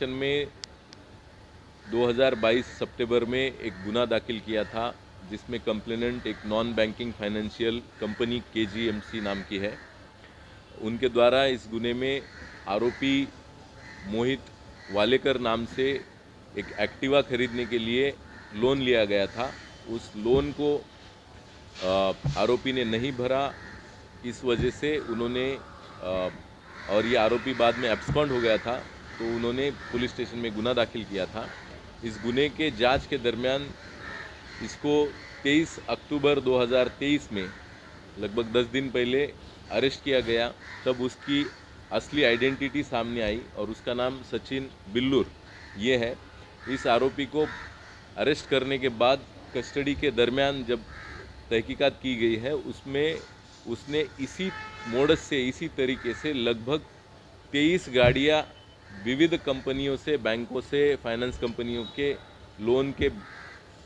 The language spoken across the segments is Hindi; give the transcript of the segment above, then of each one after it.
स्टेशन में 2022 सितंबर में एक गुना दाखिल किया था, जिसमें कंप्लेनेंट एक non banking financial company KGMC नाम की है। उनके द्वारा इस गुने में आरोपी मोहित वालेकर नाम से एक एक्टिवा खरीदने के लिए लोन लिया गया था। उस लोन को आरोपी ने नहीं भरा, इस वजह से उन्होंने और ये आरोपी बाद में एब्सकॉन्ड हो गया था, तो उन्होंने पुलिस स्टेशन में गुना दाखिल किया था। इस गुने के जांच के दरमियान इसको 23 अक्टूबर 2023 में लगभग 10 दिन पहले अरेस्ट किया गया। तब उसकी असली आइडेंटिटी सामने आई और उसका नाम सचिन बिल्लूर ये है। इस आरोपी को अरेस्ट करने के बाद कस्टडी के दरमियान जब तहकीकात की गई है, उसमें उसने इसी मोडस से, इसी तरीके से लगभग 23 गाड़ियाँ विविध कंपनियों से, बैंकों से, फाइनेंस कंपनियों के लोन के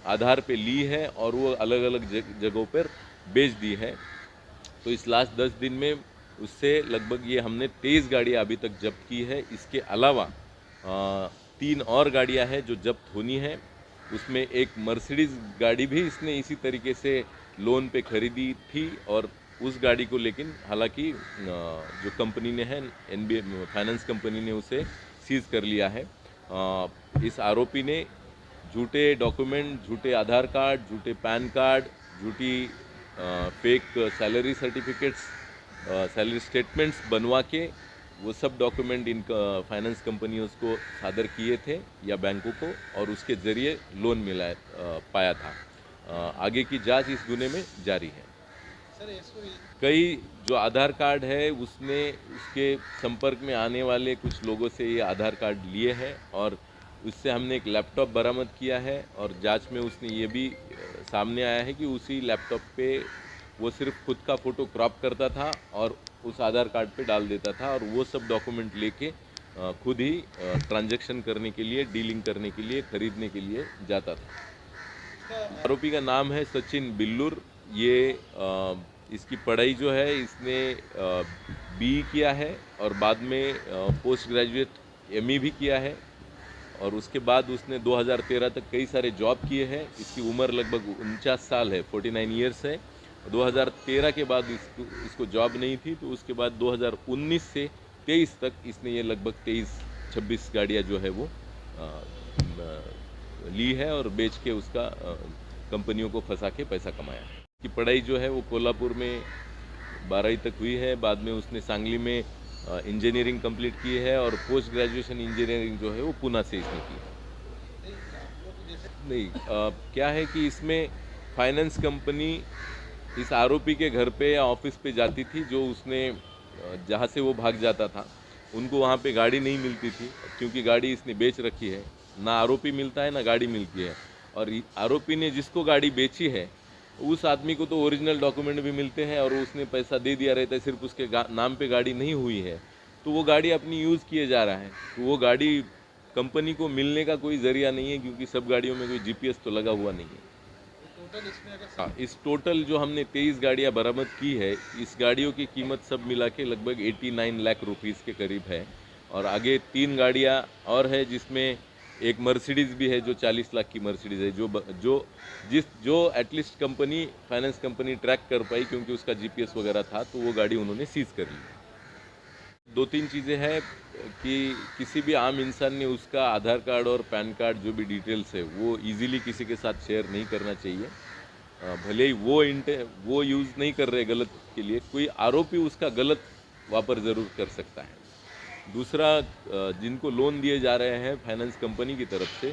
आधार पे ली है और वो अलग अलग जगहों पर बेच दी है। तो इस लास्ट 10 दिन में उससे लगभग ये हमने 23 गाड़ियाँ अभी तक जब्त की है। इसके अलावा 3 और गाड़ियाँ हैं जो जब्त होनी है। उसमें एक मर्सिडीज़ गाड़ी भी इसने इसी तरीके से लोन पे खरीदी थी और उस गाड़ी को लेकिन हालांकि जो कंपनी ने है, एनबीए फाइनेंस कंपनी ने उसे सीज़ कर लिया है। इस आरोपी ने झूठे डॉक्यूमेंट, झूठे आधार कार्ड, झूठे पैन कार्ड, झूठी fake salary certificates, salary statements बनवा के वो सब डॉक्यूमेंट इन फाइनेंस कंपनियों को सादर किए थे या बैंकों को, और उसके ज़रिए लोन मिला पाया था। आगे की जांच इस गुने में जारी है। कई जो आधार कार्ड है उसने उसके संपर्क में आने वाले कुछ लोगों से ये आधार कार्ड लिए हैं और उससे हमने एक लैपटॉप बरामद किया है और जांच में उसने ये भी सामने आया है कि उसी लैपटॉप पे वो सिर्फ खुद का फ़ोटो क्रॉप करता था और उस आधार कार्ड पे डाल देता था और वो सब डॉक्यूमेंट लेके खुद ही ट्रांजैक्शन करने के लिए, डीलिंग करने के लिए, खरीदने के लिए जाता था। आरोपी का नाम है सचिन बिल्लूर। ये इसकी पढ़ाई जो है इसने बीई किया है और बाद में पोस्ट ग्रेजुएट एमई भी किया है और उसके बाद उसने 2013 तक कई सारे जॉब किए हैं। इसकी उम्र लगभग 49 साल है, 49 ईयर्स है। 2013 के बाद इसको जॉब नहीं थी, तो उसके बाद 2019 से 23 तक इसने ये लगभग 23-26 गाड़ियाँ जो है वो ली है और बेच के उसका कंपनियों को फंसा के पैसा कमाया है। की पढ़ाई जो है वो कोल्हापुर में 12वीं तक हुई है। बाद में उसने सांगली में इंजीनियरिंग कंप्लीट की है और पोस्ट ग्रेजुएशन इंजीनियरिंग जो है वो पुणे से इसने की है। नहीं, क्या है कि इसमें फाइनेंस कंपनी इस आरोपी के घर पे या ऑफिस पे जाती थी, जो उसने जहाँ से वो भाग जाता था उनको वहाँ पे गाड़ी नहीं मिलती थी, क्योंकि गाड़ी इसने बेच रखी है। ना आरोपी मिलता है ना गाड़ी मिलती है, और आरोपी ने जिसको गाड़ी बेची है उस आदमी को तो ओरिजिनल डॉक्यूमेंट भी मिलते हैं और उसने पैसा दे दिया रहता है, सिर्फ उसके नाम पे गाड़ी नहीं हुई है, तो वो गाड़ी अपनी यूज़ किए जा रहा है। तो वो गाड़ी कंपनी को मिलने का कोई ज़रिया नहीं है, क्योंकि सब गाड़ियों में कोई जीपीएस तो लगा हुआ नहीं है। इस टोटल जो हमने 23 गाड़ियाँ बरामद की है, इस गाड़ियों की कीमत सब मिला के लगभग 89 लाख रुपीज़ के करीब है। और आगे 3 गाड़ियाँ और है, जिसमें एक मर्सिडीज़ भी है जो 40 लाख की मर्सिडीज़ है, जो at least company, finance company track कर पाई, क्योंकि उसका जीपीएस वगैरह था, तो वो गाड़ी उन्होंने सीज कर ली। 2-3 चीज़ें हैं कि किसी भी आम इंसान ने उसका आधार कार्ड और पैन कार्ड जो भी डिटेल्स है वो इजीली किसी के साथ शेयर नहीं करना चाहिए। भले ही वो यूज़ नहीं कर रहे गलत के लिए, कोई आरोपी उसका गलत वापर ज़रूर कर सकता है। दूसरा, जिनको लोन दिए जा रहे हैं फाइनेंस कंपनी की तरफ से,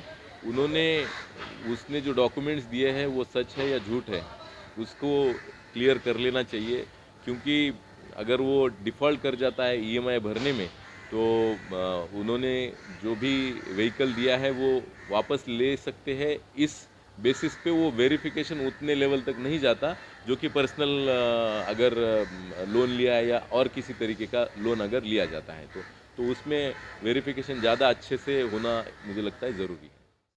उसने जो डॉक्यूमेंट्स दिए हैं वो सच है या झूठ है, उसको क्लियर कर लेना चाहिए, क्योंकि अगर वो डिफ़ॉल्ट कर जाता है ईएमआई भरने में, तो उन्होंने जो भी व्हीकल दिया है वो वापस ले सकते हैं। इस बेसिस पे वो वेरिफिकेशन उतने लेवल तक नहीं जाता, जो कि पर्सनल अगर लोन लिया है या और किसी तरीके का लोन अगर लिया जाता है, तो उसमें वेरिफिकेशन ज़्यादा अच्छे से होना मुझे लगता है ज़रूरी है।